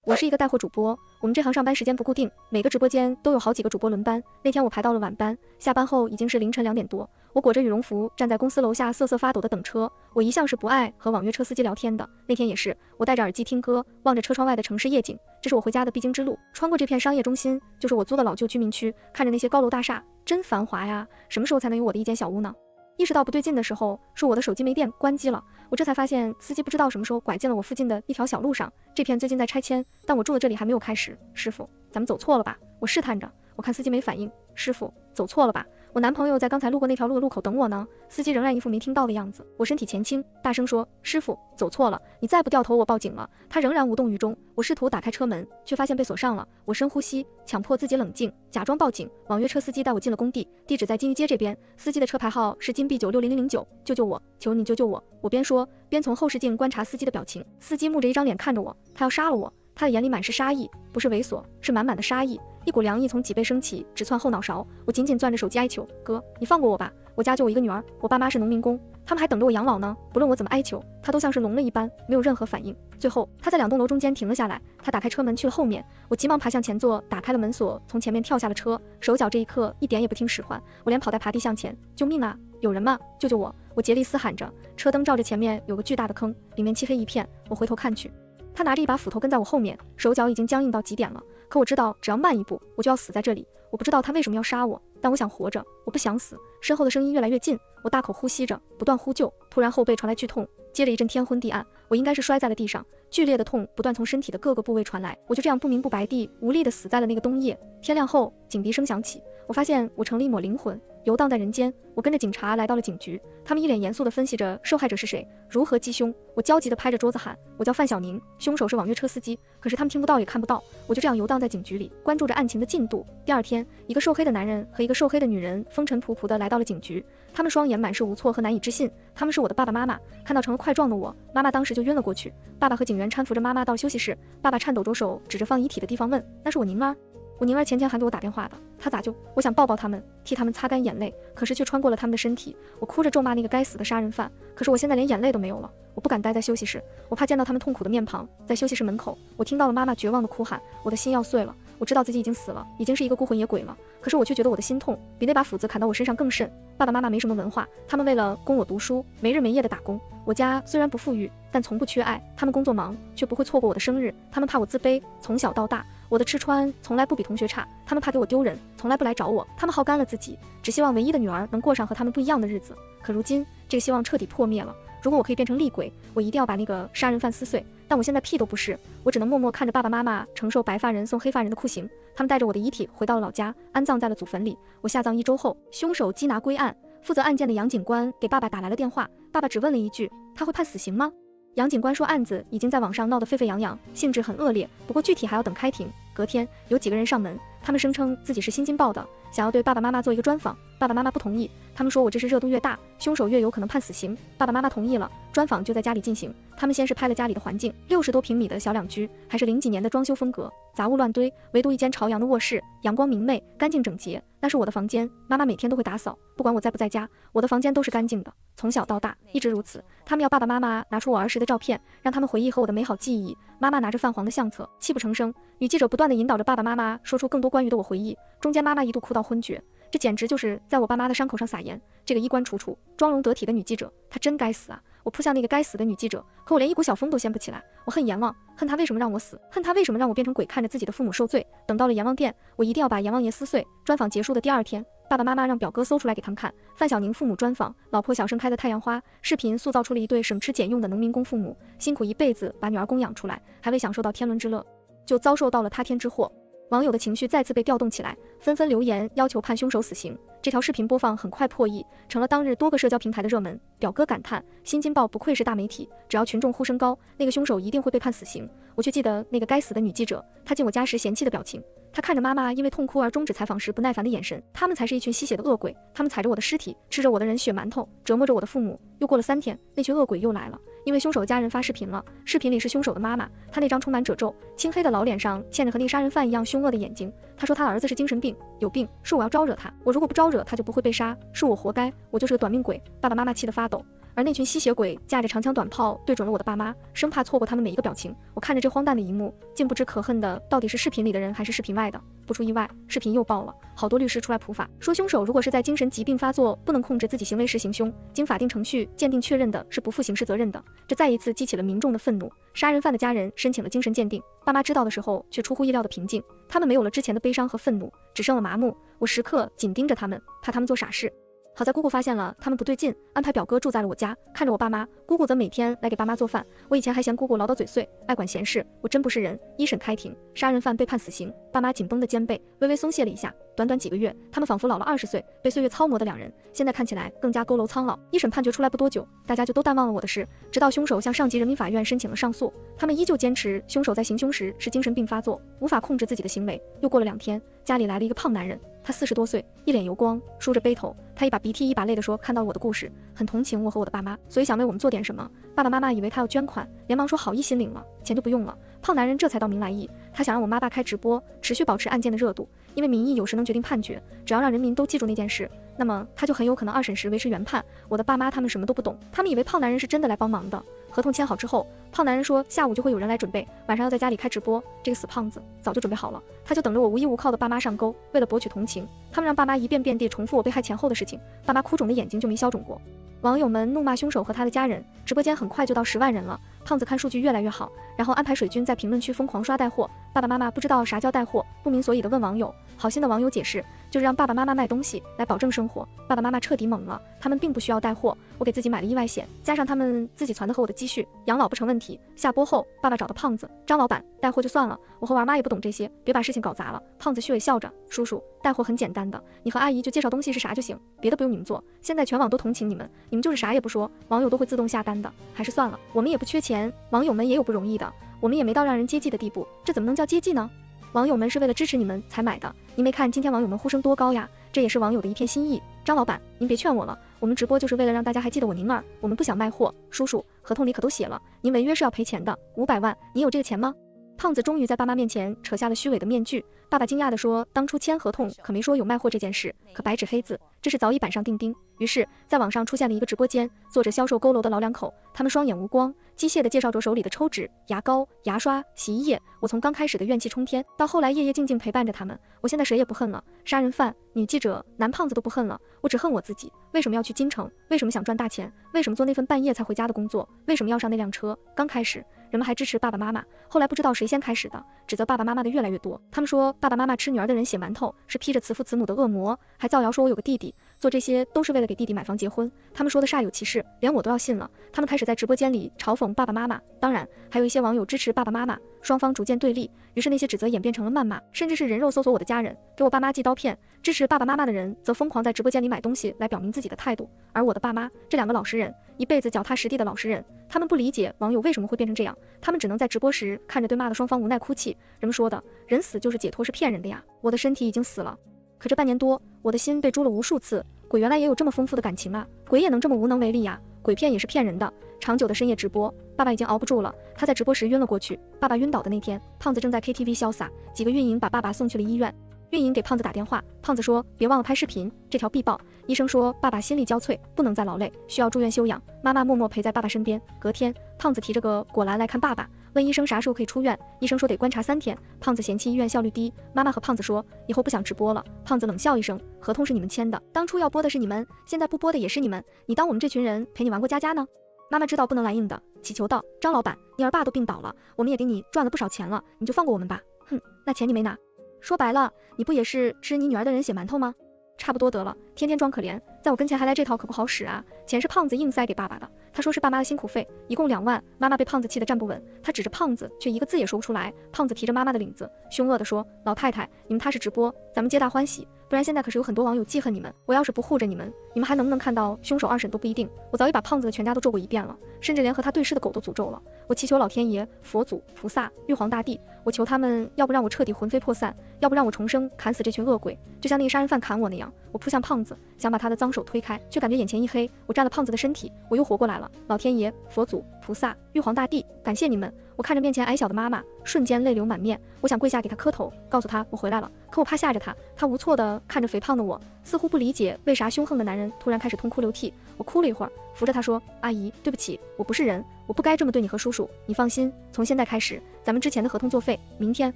我是一个带货主播，我们这行上班时间不固定，每个直播间都有好几个主播轮班。那天我排到了晚班，下班后已经是凌晨2点多。我裹着羽绒服站在公司楼下瑟瑟发抖的等车。我一向是不爱和网约车司机聊天的，那天也是，我戴着耳机听歌，望着车窗外的城市夜景，这是我回家的必经之路。穿过这片商业中心，就是我租的老旧居民区，看着那些高楼大厦，真繁华呀！什么时候才能有我的一间小屋呢？意识到不对劲的时候，是我的手机没电关机了。我这才发现，司机不知道什么时候拐进了我附近的一条小路上。这片最近在拆迁，但我住的这里还没有开始。师傅，咱们走错了吧？我试探着，我看司机没反应。师傅，走错了吧？我男朋友在刚才路过那条路的路口等我呢。司机仍然一副没听到的样子。我身体前倾，大声说：“师傅，走错了，你再不掉头，我报警了。”他仍然无动于衷。我试图打开车门，却发现被锁上了。我深呼吸，强迫自己冷静，假装报警。网约车司机带我进了工地，地址在金鱼街这边。司机的车牌号是金 B960009，救救我，求你救救我！我边说边从后视镜观察司机的表情。司机木着一张脸看着我，他要杀了我。他的眼里满是杀意，不是猥琐，是满满的杀意。一股凉意从脊背升起，直窜后脑勺。我紧紧攥着手机哀求：“哥，你放过我吧！我家就我一个女儿，我爸妈是农民工，他们还等着我养老呢。”不论我怎么哀求，他都像是聋了一般，没有任何反应。最后，他在2栋楼中间停了下来，他打开车门去了后面。我急忙爬向前座，打开了门锁，从前面跳下了车。手脚这一刻一点也不听使唤，我连跑带爬地向前。救命啊！有人吗？救救我！我竭力嘶喊着。车灯照着前面有个巨大的坑，里面漆黑一片。我回头看去，他拿着一把斧头跟在我后面，手脚已经僵硬到极点了。可我知道，只要慢一步，我就要死在这里。我不知道他为什么要杀我，但我想活着，我不想死。身后的声音越来越近，我大口呼吸着，不断呼救。突然后背传来剧痛，接着一阵天昏地暗，我应该是摔在了地上。剧烈的痛不断从身体的各个部位传来，我就这样不明不白地无力地死在了那个冬夜。天亮后，警笛声响起，我发现我成了一抹灵魂，游荡在人间。我跟着警察来到了警局，他们一脸严肃地分析着受害者是谁，如何击凶。我焦急地拍着桌子喊：“我叫范小宁，凶手是网约车司机。”可是他们听不到也看不到，我就这样游荡在警局里，关注着案情的进度。第二天，一个瘦黑的男人和一个瘦黑的女人风尘仆仆地来到了警局，他们双眼满是无措和难以置信。他们是我的爸爸妈妈。看到成了块状的我，妈妈当时就晕了过去。爸爸和警员搀扶着妈妈到休息室，爸爸颤抖着手指着放遗体的地方问：“那是我宁儿？”我宁儿前天还给我打电话的，她咋就……我想抱抱他们，替他们擦干眼泪，可是却穿过了他们的身体。我哭着咒骂那个该死的杀人犯，可是我现在连眼泪都没有了。我不敢待在休息室，我怕见到他们痛苦的面庞。在休息室门口，我听到了妈妈绝望的哭喊，我的心要碎了。我知道自己已经死了，已经是一个孤魂野鬼了，可是我却觉得我的心痛比那把斧子砍到我身上更甚。爸爸妈妈没什么文化，他们为了供我读书，没日没夜的打工。我家虽然不富裕，但从不缺爱。他们工作忙，却不会错过我的生日。他们怕我自卑，从小到大，我的吃穿从来不比同学差。他们怕给我丢人，从来不来找我。他们耗干了自己，只希望唯一的女儿能过上和他们不一样的日子。可如今，这个希望彻底破灭了。如果我可以变成厉鬼，我一定要把那个杀人犯撕碎。但我现在屁都不是，我只能默默看着爸爸妈妈承受白发人送黑发人的酷刑。他们带着我的遗体回到了老家，安葬在了祖坟里。我下葬1周后，凶手缉拿归案，负责案件的杨警官给爸爸打来了电话。爸爸只问了一句：“他会判死刑吗？”杨警官说案子已经在网上闹得沸沸扬扬，性质很恶劣，不过具体还要等开庭。隔天有几个人上门，他们声称自己是新京报的，想要对爸爸妈妈做一个专访。爸爸妈妈不同意，他们说我这是热度越大，凶手越有可能判死刑。爸爸妈妈同意了，专访就在家里进行。他们先是拍了家里的环境，60多平米的小两居，还是00几年的装修风格，杂物乱堆，唯独一间朝阳的卧室，阳光明媚，干净整洁。那是我的房间，妈妈每天都会打扫，不管我在不在家，我的房间都是干净的，从小到大一直如此。他们要爸爸妈妈拿出我儿时的照片，让他们回忆和我的美好记忆。妈妈拿着泛黄的相册，泣不成声。女记者不断地引导着爸爸妈妈说出更多关于的我回忆，中间妈妈一度哭到昏厥。这简直就是在我爸妈的伤口上撒盐。这个衣冠楚楚、妆容得体的女记者，她真该死啊！我扑向那个该死的女记者，可我连一股小风都掀不起来。我恨阎王，恨他为什么让我死，恨他为什么让我变成鬼，看着自己的父母受罪。等到了阎王殿，我一定要把阎王爷撕碎。专访结束的第2天，爸爸妈妈让表哥搜出来给他们看，范小宁父母专访，老婆小盛开的太阳花。视频塑造出了一对省吃俭用的农民工父母，辛苦一辈子把女儿供养出来，还未享受到天伦之乐，就遭受到了他天之祸。网友的情绪再次被调动起来，纷纷留言要求判凶手死刑。这条视频播放很快破亿，成了当日多个社交平台的热门。表哥感叹：新京报不愧是大媒体，只要群众呼声高，那个凶手一定会被判死刑。我却记得那个该死的女记者，她进我家时嫌弃的表情，她看着妈妈因为痛哭而终止采访时不耐烦的眼神。他们才是一群吸血的恶鬼，他们踩着我的尸体，吃着我的人血馒头，折磨着我的父母。又过了3天，那群恶鬼又来了。因为凶手的家人发视频了，视频里是凶手的妈妈，她那张充满褶皱、青黑的老脸上嵌着和那杀人犯一样凶恶的眼睛。她说她儿子是精神病，有病，是我要招惹他，我如果不招惹他就不会被杀，是我活该，我就是个短命鬼。爸爸妈妈气得发抖。而那群吸血鬼架着长枪短炮对准了我的爸妈，生怕错过他们每一个表情。我看着这荒诞的一幕，竟不知可恨的到底是视频里的人还是视频外的。不出意外，视频又爆了，好多律师出来普法，说凶手如果是在精神疾病发作不能控制自己行为时行凶，经法定程序鉴定确认的是不负刑事责任的。这再一次激起了民众的愤怒。杀人犯的家人申请了精神鉴定，爸妈知道的时候却出乎意料的平静，他们没有了之前的悲伤和愤怒，只剩了麻木。我时刻紧盯着他们，怕他们做傻事。好在姑姑发现了他们不对劲，安排表哥住在了我家，看着我爸妈，姑姑则每天来给爸妈做饭。我以前还嫌姑姑唠叨嘴碎，爱管闲事，我真不是人。一审开庭，杀人犯被判死刑，爸妈紧绷的肩背微微松懈了一下。短短几个月，他们仿佛老了20岁，被岁月操磨的两人，现在看起来更加佝偻苍老。一审判决出来不多久，大家就都淡忘了我的事，直到凶手向上级人民法院申请了上诉，他们依旧坚持凶手在行凶时是精神病发作，无法控制自己的行为。又过了2天，家里来了一个胖男人，他40多岁，一脸油光，梳着背头，他一把鼻涕一把泪地说，看到我的故事，很同情我和我的爸妈，所以想为我们做点什么。爸爸妈妈以为他要捐款，连忙说好意心领了，钱就不用了。胖男人这才道明来意，他想让我妈爸开直播，持续保持案件的热度，因为民意有时能决定判决，只要让人民都记住那件事，那么他就很有可能2审时维持原判。我的爸妈他们什么都不懂，他们以为胖男人是真的来帮忙的。合同签好之后，胖男人说下午就会有人来准备，晚上要在家里开直播。这个死胖子早就准备好了，他就等着我无依无靠的爸妈上钩。为了博取同情，他们让爸妈一遍遍地重复我被害前后的事情，爸妈哭肿的眼睛就没消肿过。网友们怒骂凶手和他的家人，直播间很快就到10万人了。胖子看数据越来越好，然后安排水军在评论区疯狂刷带货。爸爸妈妈不知道啥叫带货，不明所以的问网友，好心的网友解释，就是让爸爸妈妈卖东西来保证生活。爸爸妈妈彻底懵了，他们并不需要带货，我给自己买了意外险，加上他们自己攒的和我的积蓄，养老不成问题。下播后，爸爸找到胖子张老板带货就算了，我和娃妈也不懂这些，别把事情搞砸了。胖子虚伪笑着，叔叔，带货很简单的，你和阿姨就介绍东西是啥就行，别的不用你们做。现在全网都同情你们，你们就是啥也不说，网友都会自动下单的。还是算了，我们也不缺钱，网友们也有不容易的，我们也没到让人接济的地步，这怎么能叫接济呢？网友们是为了支持你们才买的，您没看今天网友们呼声多高呀？这也是网友的一片心意。张老板，您别劝我了，我们直播就是为了让大家还记得我您儿，我们不想卖货。叔叔，合同里可都写了，您违约是要赔钱的，500万，你有这个钱吗？胖子终于在爸妈面前扯下了虚伪的面具。爸爸惊讶地说，当初签合同可没说有卖货这件事，可白纸黑字，这是早已板上钉钉。于是在网上出现了一个直播间，坐着销售佝偻的老两口，他们双眼无光，机械地介绍着手里的抽纸、牙膏、牙刷、洗衣液。我从刚开始的怨气冲天，到后来夜夜静静陪伴着他们，我现在谁也不恨了，杀人犯、女记者、男胖子都不恨了，我只恨我自己。为什么要去京城？为什么想赚大钱？为什么做那份半夜才回家的工作？为什么要上那辆车？刚开始人们还支持爸爸妈妈，后来不知道谁先开始的，指责爸爸妈妈的越来越多。他们说爸爸妈妈吃女儿的人血馒头，是披着慈父慈母的恶魔，还造谣说我有个弟弟，做这些都是为了给弟弟买房结婚。他们说的煞有其事，连我都要信了。他们开始在直播间里嘲讽爸爸妈妈，当然还有一些网友支持爸爸妈妈，双方逐渐对立。于是那些指责演变成了谩骂，甚至是人肉搜索我的家人，给我爸妈寄刀片。支持爸爸妈妈的人则疯狂在直播间里买东西来表明自己的态度。而我的爸妈这2个老实人，一辈子脚踏实地的老实人，他们不理解网友为什么会变成这样，他们只能在直播时看着对骂的双方无奈哭泣。人们说的人死就是解脱是骗人的呀，我的身体已经死了，可这半年多我的心被诛了无数次。鬼原来也有这么丰富的感情啊，鬼也能这么无能为力呀，鬼片也是骗人的。长久的深夜直播，爸爸已经熬不住了，他在直播时晕了过去。爸爸晕倒的那天，胖子正在 KTV 潇洒，几个运营把爸爸送去了医院。运营给胖子打电话，胖子说别忘了拍视频，这条必报。医生说爸爸心力交瘁，不能再劳累，需要住院休养。妈妈默默陪在爸爸身边。隔天，胖子提着个果篮来看爸爸，问医生啥时候可以出院。医生说得观察3天。胖子嫌弃医院效率低，妈妈和胖子说以后不想直播了。胖子冷笑一声，合同是你们签的，当初要播的是你们，现在不播的也是你们，你当我们这群人陪你玩过家家呢？妈妈知道不能来硬的，祈求道，张老板，你儿爸都病倒了，我们也给你赚了不少钱了，你就放过我们吧。哼，那钱你没拿，说白了你不也是吃你女儿的人血馒头吗？差不多得了，天天装可怜，在我跟前还来这套可不好使啊。钱是胖子硬塞给爸爸的，他说是爸妈的辛苦费，一共2万。妈妈被胖子气得站不稳，他指着胖子却一个字也说不出来。胖子提着妈妈的领子，凶恶地说，老太太，你们踏实直播，咱们皆大欢喜，不然现在可是有很多网友记恨你们，我要是不护着你们，你们还能不能看到凶手2审都不一定。我早已把胖子的全家都咒过一遍了，甚至连和他对视的狗都诅咒了。我祈求老天爷、佛祖、菩萨、玉皇大帝，我求他们要不让我彻底魂飞魄散，要不让我重生砍死这群恶鬼，就像那个杀人犯砍我那样。我扑向胖子，想把他的脏手推开，却感觉眼前一黑，我占了胖子的身体，我又活过来了。老天爷、佛祖、菩萨、玉皇大帝，感谢你们！我看着面前矮小的妈妈，瞬间泪流满面。我想跪下给她磕头，告诉她我回来了，可我怕吓着她。她无措地看着肥胖的我，似乎不理解为啥凶横的男人突然开始痛哭流涕。我哭了一会儿，扶着她说：“阿姨，对不起，我不是人，我不该这么对你和叔叔。你放心，从现在开始，咱们之前的合同作废。明天，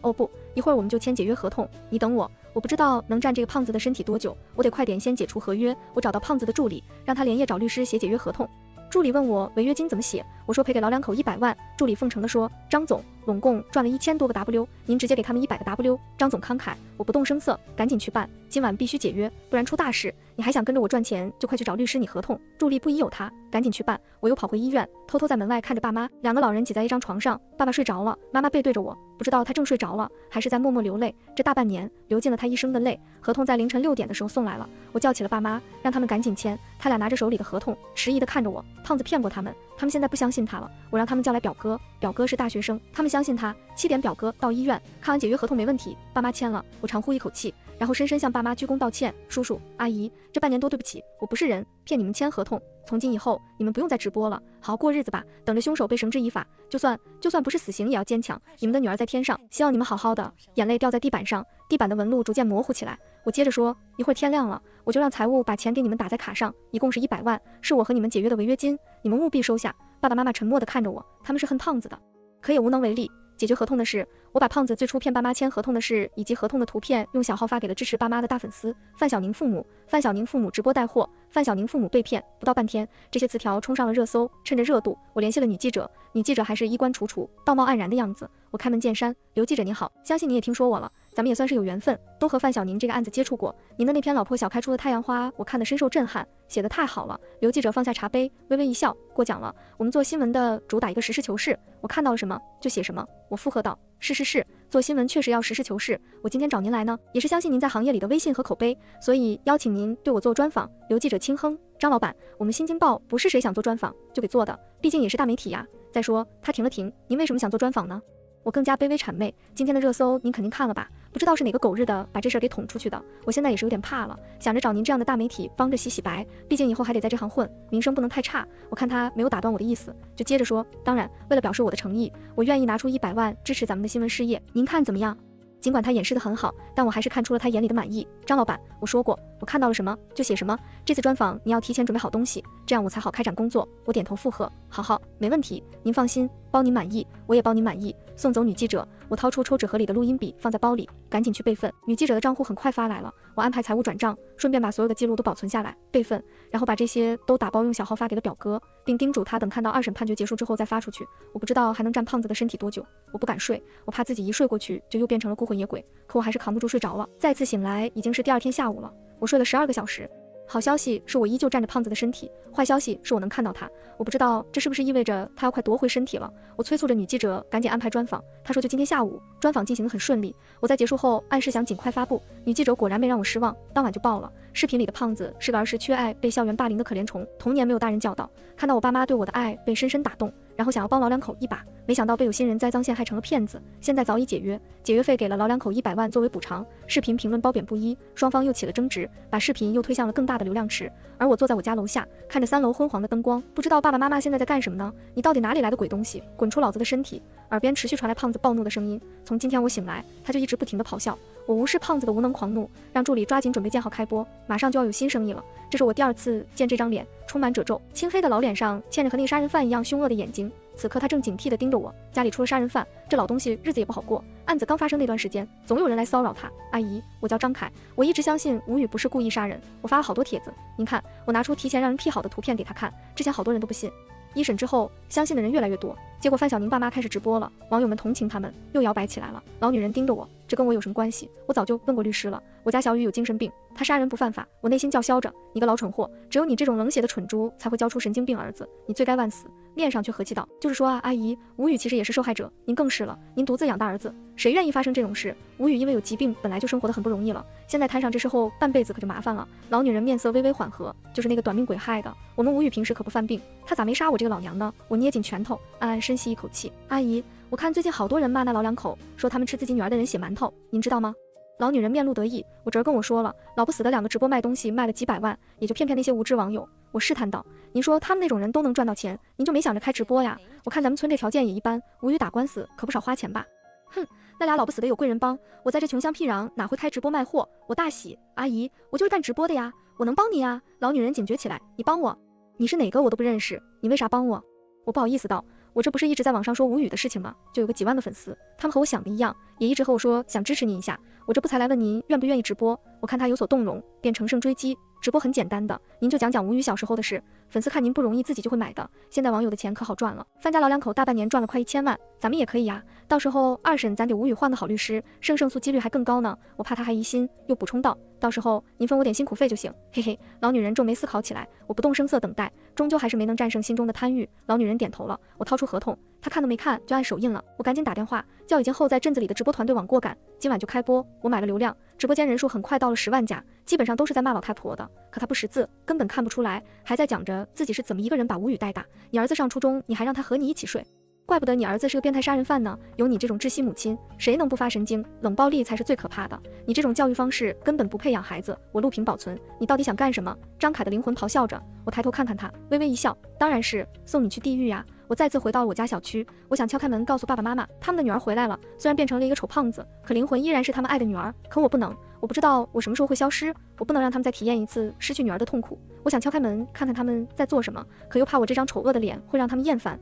哦不，一会儿我们就签解约合同。你等我。”我不知道能占这个胖子的身体多久，我得快点先解除合约。我找到胖子的助理，让他连夜找律师写解约合同。助理问我违约金怎么写，我说赔给老两口100万。助理奉承地说：“张总，拢共赚了1000多个 W， 您直接给他们100个 W。”张总慷慨，我不动声色，赶紧去办，今晚必须解约，不然出大事。你还想跟着我赚钱，就快去找律师拟合同。助理不疑有他，赶紧去办。我又跑回医院，偷偷在门外看着爸妈，两个老人挤在一张床上，爸爸睡着了，妈妈背对着我，不知道他正睡着了，还是在默默流泪。这大半年流尽了他一生的泪。合同在凌晨6点的时候送来了，我叫起了爸妈，让他们赶紧签。他俩拿着手里的合同，迟疑地看着我。胖子骗过他们，他们现在不相信他了。我让他们叫来表哥，表哥是大学生，他们相信他。7点表哥到医院，看完解约合同没问题，爸妈签了。我长呼一口气，然后深深向爸妈鞠躬道歉：“叔叔阿姨，这半年多对不起，我不是人，骗你们签合同。从今以后，你们不用再直播了，好好过日子吧，等着凶手被绳之以法。就算不是死刑，也要坚强。你们的女儿在天上，希望你们好好的。”眼泪掉在地板上，地板的纹路逐渐模糊起来。我接着说：“一会儿天亮了，我就让财务把钱给你们打在卡上，一共是100万，是我和你们解约的违约金，你们务必收下。”爸爸妈妈沉默地看着我，他们是恨胖子的，可也无能为力。解决合同的事，我把胖子最初骗爸妈签合同的事以及合同的图片用小号发给了支持爸妈的大粉丝范小宁父母。范小宁父母直播带货，范小宁父母被骗，不到半天，这些词条冲上了热搜。趁着热度，我联系了女记者，女记者还是衣冠楚楚、道貌岸然的样子。我开门见山：“刘记者您好，相信你也听说我了，咱们也算是有缘分，都和范小宁这个案子接触过。您的那篇老婆小开出的太阳花，我看得深受震撼，写得太好了。”刘记者放下茶杯，微微一笑：“过奖了。我们做新闻的主打一个实事求是，我看到了什么就写什么。”我附和道：“是，做新闻确实要实事求是。我今天找您来呢，也是相信您在行业里的威信和口碑，所以邀请您对我做专访。”刘记者轻哼：“张老板，我们新京报不是谁想做专访就给做的，毕竟也是大媒体呀。再说，他停了停，您为什么想做专访呢？”我更加卑微谄媚：“今天的热搜您肯定看了吧？不知道是哪个狗日的把这事儿给捅出去的，我现在也是有点怕了，想着找您这样的大媒体帮着洗洗白，毕竟以后还得在这行混，名声不能太差。”我看他没有打断我的意思，就接着说：“当然，为了表示我的诚意，我愿意拿出100万支持咱们的新闻事业，您看怎么样？”尽管他掩饰得很好，但我还是看出了他眼里的满意。“张老板，我说过，我看到了什么就写什么。这次专访你要提前准备好东西，这样我才好开展工作。”我点头附和：“好，没问题，您放心，包您满意，我也包您满意。”送走女记者，我掏出抽纸盒里的录音笔放在包里，赶紧去备份。女记者的账户很快发来了，我安排财务转账，顺便把所有的记录都保存下来备份，然后把这些都打包用小号发给了表哥，并叮嘱他等看到2审判决结束之后再发出去。我不知道还能占胖子的身体多久，我不敢睡，我怕自己一睡过去就又变成了孤魂野鬼，可我还是扛不住睡着了。再次醒来已经是第2天下午了，我睡了12个小时。好消息是我依旧占着胖子的身体，坏消息是我能看到他。我不知道这是不是意味着他要快夺回身体了。我催促着女记者赶紧安排专访，她说就今天下午。专访进行得很顺利，我在结束后暗示想尽快发布。女记者果然没让我失望，当晚就爆了。视频里的胖子是个儿时缺爱被校园霸凌的可怜虫，童年没有大人教导，看到我爸妈对我的爱被深深打动，然后想要帮老两口一把，没想到被有心人栽赃陷害成了骗子，现在早已解约，解约费给了老两口100万作为补偿。视频评论褒贬不一，双方又起了争执，把视频又推向了更大的流量池。而我坐在我家楼下，看着3楼昏黄的灯光，不知道爸爸妈妈现在在干什么呢？你到底哪里来的鬼东西，滚出老子的身体！耳边持续传来胖子暴怒的声音。从今天我醒来，他就一直不停地咆哮。我无视胖子的无能狂怒，让助理抓紧准备建号开播，马上就要有新生意了。这是我第2次见这张脸，充满褶皱，青黑的老脸上嵌着和那杀人犯一样凶恶的眼睛。此刻他正警惕地盯着我，家里出了杀人犯，这老东西日子也不好过。案子刚发生那段时间，总有人来骚扰他。阿姨，我叫张凯，我一直相信吴宇不是故意杀人，我发了好多帖子，您看，我拿出提前让人 P 好的图片给他看，之前好多人都不信。1审之后，相信的人越来越多，结果范小宁爸妈开始直播了，网友们同情他们，又摇摆起来了。老女人盯着我，这跟我有什么关系？我早就问过律师了，我家小雨有精神病，他杀人不犯法。我内心叫嚣着，你个老蠢货，只有你这种冷血的蠢猪才会教出神经病儿子，你罪该万死。面上却和气道，就是说啊，阿姨，吴宇其实也是受害者，您更是了，您独自养大儿子，谁愿意发生这种事？吴宇因为有疾病，本来就生活得很不容易了，现在摊上这事后，半辈子可就麻烦了。老女人面色微微缓和，就是那个短命鬼害的。我们吴宇平时可不犯病，他咋没杀我这个老娘呢？我捏紧拳头，暗暗深吸一口气。阿姨，我看最近好多人骂那老两口，说他们吃自己女儿的人血馒头，您知道吗？老女人面露得意，我侄儿跟我说了，老不死的2个直播卖东西卖了几百万，也就骗骗那些无知网友。我试探道，您说他们那种人都能赚到钱，您就没想着开直播呀？我看咱们村这条件也一般，无语打官司可不少花钱吧？哼，那俩老不死的有贵人帮，我在这穷乡僻壤哪会开直播卖货？我大喜，阿姨，我就是干直播的呀，我能帮你呀。老女人警觉起来，你帮我？你是哪个我都不认识，你为啥帮我？我不好意思道，我这不是一直在网上说无语的事情吗？就有个几万个粉丝，他们和我想的一样，也一直和我说想支持您一下，我这不才来问您愿不愿意直播。我看他有所动容，便乘胜追击，直播很简单的，您就讲讲无语小时候的事，粉丝看您不容易自己就会买的，现在网友的钱可好赚了，范家老两口大半年赚了快1000万，咱们也可以呀，到时候二审咱给无语换个好律师，胜诉几率还更高呢。我怕他还疑心，又补充道，到时候您分我点辛苦费就行，嘿嘿。老女人皱眉思考起来，我不动声色等待，终究还是没能战胜心中的贪欲。老女人点头了，我掏出合同，她看都没看就按手印了，我赶紧打电话叫已经候在镇子里的直播团队往过赶，今晚就开播。我买了流量，直播间人数很快到了10万加，基本上都是在骂老太婆的，可她不识字，根本看不出来，还在讲着自己是怎么一个人把无语带大。你儿子上初中，你还让他和你一起睡，怪不得你儿子是个变态杀人犯呢。有你这种窒息母亲，谁能不发神经？冷暴力才是最可怕的，你这种教育方式根本不配养孩子。我录屏保存，你到底想干什么？张凯的灵魂咆哮着。我抬头看看他，微微一笑，当然是送你去地狱呀。我再次回到了我家小区，我想敲开门告诉爸爸妈妈，他们的女儿回来了，虽然变成了一个丑胖子，可灵魂依然是他们爱的女儿。可我不能，我不知道我什么时候会消失，我不能让他们再体验一次失去女儿的痛苦。我想敲开门看看他们在做什么，可又怕我这张丑恶的脸会让他们厌烦。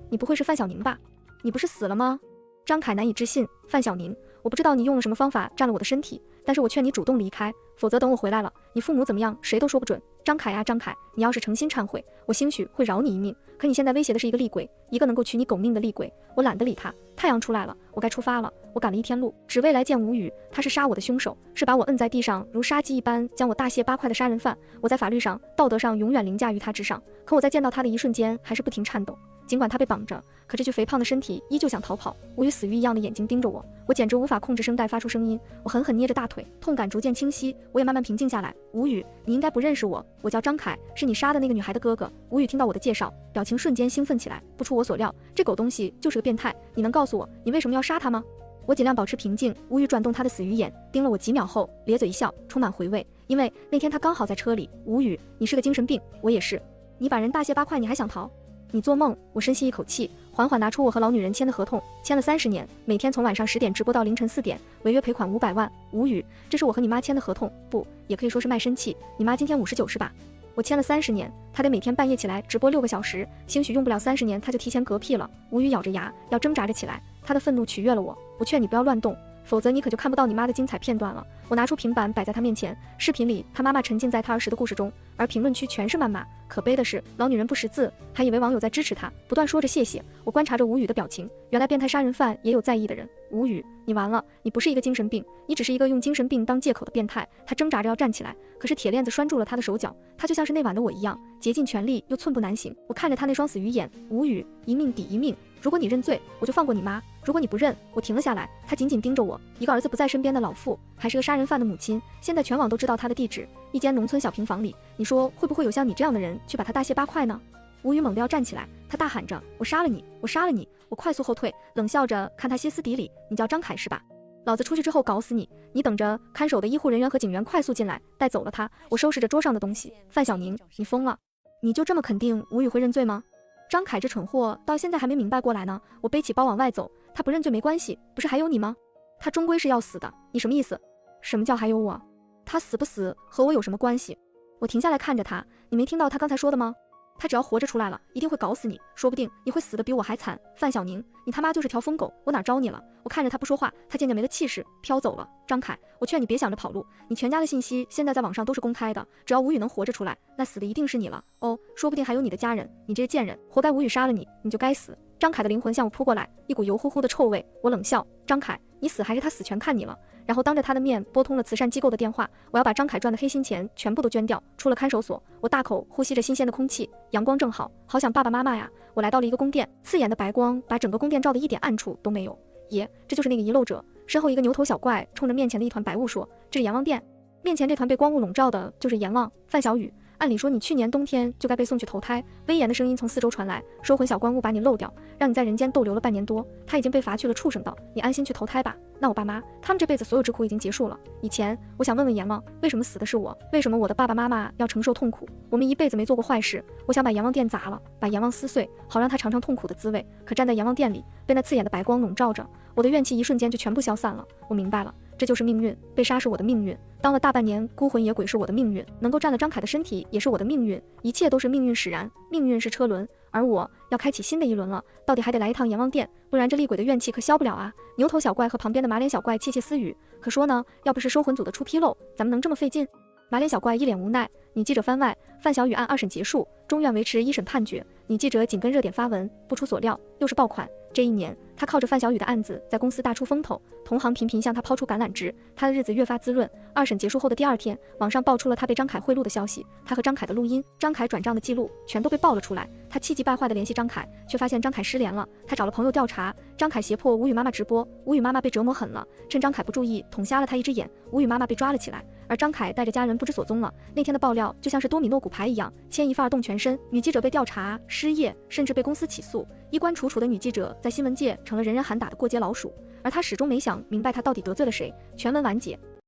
你不会是范小宁吧？你不是死了吗？张凯难以置信，范小宁，我不知道你用了什么方法占了我的身体，但是我劝你主动离开，否则等我回来了，你父母怎么样谁都说不准。张凯呀张凯，你要是诚心忏悔，我兴许会饶你一命，可你现在威胁的是一个厉鬼，一个能够取你狗命的厉鬼。我懒得理他。太阳出来了，我该出发了。我赶了1天路，只为来见无语，他是杀我的凶手，是把我摁在地上如杀鸡一般将我大卸8块的杀人犯。我在法律上道德上永远凌驾于他之上，可我在见到他的一瞬间还是不停颤抖。尽管他被绑着，可这具肥胖的身体依旧想逃跑。无语死鱼一样的眼睛盯着我，我简直无法控制声带发出声音。我狠狠捏着大腿，痛感逐渐清晰，我也慢慢平静下来。无语，你应该不认识我，我叫张凯，是你杀的那个女孩的哥哥。无语听到我的介绍，表情瞬间兴奋起来。不出我所料，这狗东西就是个变态。你能告诉我，你为什么要杀他吗？我尽量保持平静。无语转动他的死鱼眼，盯了我几秒后，咧嘴一笑，充满回味。因为那天他刚好在车里。无语，你是个精神病，我也是。你把人大卸8块，你还想逃？你做梦！我深吸一口气，缓缓拿出我和老女人签的合同，签了30年，每天从晚上10点直播到凌晨4点，违约赔款500万。无语，这是我和你妈签的合同，不，也可以说是卖身契。你妈今天59是吧？我签了30年，她得每天半夜起来直播6个小时，兴许用不了30年，她就提前嗝屁了。无语咬着牙，要挣扎着起来，她的愤怒取悦了我。我劝你不要乱动，否则你可就看不到你妈的精彩片段了。我拿出平板摆在她面前，视频里她妈妈沉浸在她儿时的故事中，而评论区全是谩骂。可悲的是，老女人不识字，还以为网友在支持她，不断说着谢谢。我观察着无语的表情，原来变态杀人犯也有在意的人。无语，你完了，你不是一个精神病，你只是一个用精神病当借口的变态。她挣扎着要站起来，可是铁链子拴住了她的手脚，她就像是那晚的我一样，竭尽全力又寸步难行。我看着她那双死鱼眼，无语，一命抵一命。如果你认罪，我就放过你妈；如果你不认，我停了下来。她紧紧盯着我，一个儿子不在身边的老妇，还是个杀人犯的母亲，现在全网都知道她的地址，一间农村小平房里。你说会不会有像你这样的人去把她大卸8块呢？无语猛地要站起来，他大喊着：“我杀了你！我杀了你！”我快速后退，冷笑着看他歇斯底里：“你叫张凯是吧？老子出去之后搞死你！你等着！”看守的医护人员和警员快速进来，带走了他。我收拾着桌上的东西。范小宁，你疯了？你就这么肯定无语会认罪吗？张凯这蠢货到现在还没明白过来呢。我背起包往外走，他不认罪没关系，不是还有你吗？他终归是要死的，你什么意思？什么叫还有我？他死不死和我有什么关系？我停下来看着他，你没听到他刚才说的吗？他只要活着出来了，一定会搞死你，说不定你会死得比我还惨。范小宁，你他妈就是条疯狗，我哪招你了？我看着他不说话，他渐渐没了气势，飘走了。张凯，我劝你别想着跑路，你全家的信息现在在网上都是公开的，只要无语能活着出来，那死的一定是你了。哦，说不定还有你的家人，你这个贱人，活该无语杀了你，你就该死。张凯的灵魂向我扑过来，一股油乎乎的臭味，我冷笑，张凯，你死还是他死全看你了。然后当着他的面拨通了慈善机构的电话，我要把张凯赚的黑心钱全部都捐掉。出了看守所，我大口呼吸着新鲜的空气，阳光正好，好想爸爸妈妈呀。我来到了一个宫殿，刺眼的白光把整个宫殿照得一点暗处都没有。爷，这就是那个遗漏者。身后一个牛头小怪冲着面前的一团白雾说：“这是阎王殿。”面前这团被光雾笼罩的就是阎王。范小雨，按理说你去年冬天就该被送去投胎。威严的声音从四周传来，收魂小棺物把你漏掉，让你在人间逗留了半年多，他已经被罚去了畜生道，你安心去投胎吧。那我爸妈他们这辈子所有之苦已经结束了。以前我想问问阎王，为什么死的是我？为什么我的爸爸妈妈要承受痛苦？我们一辈子没做过坏事，我想把阎王殿砸了，把阎王撕碎，好让他尝尝痛苦的滋味。可站在阎王殿里，被那刺眼的白光笼罩着，我的怨气一瞬间就全部消散了。我明白了，这就是命运，被杀是我的命运，当了大半年孤魂野鬼是我的命运，能够占了张凯的身体也是我的命运，一切都是命运使然。命运是车轮，而我要开启新的一轮了，到底还得来一趟阎王殿，不然这厉鬼的怨气可消不了啊。牛头小怪和旁边的马脸小怪窃窃私语，可说呢，要不是收魂组的出纰漏，咱们能这么费劲？马脸小怪一脸无奈，女记者番外，范小雨案2审结束，中院维持1审判决，女记者紧跟热点发文，不出所料又是爆款。这一年，他靠着范小雨的案子在公司大出风头，同行频频向他抛出橄榄枝，他的日子越发滋润。2审结束后的第2天，网上爆出了他被张凯贿赂的消息，他和张凯的录音、张凯转账的记录全都被爆了出来。他气急败坏地联系张凯，却发现张凯失联了。他找了朋友调查，张凯胁迫吴语妈妈直播，吴语妈妈被折磨狠了，趁张凯不注意捅瞎了他一只眼，吴语妈妈被抓了起来。而张凯带着家人不知所踪了。那天的爆料就像是多米诺骨牌一样，牵一发而动全身。女记者被调查、失业，甚至被公司起诉，衣冠楚楚的女记者在新闻界成了人人喊打的过街老鼠。而她始终没想明白她到底得罪了谁。全文完结。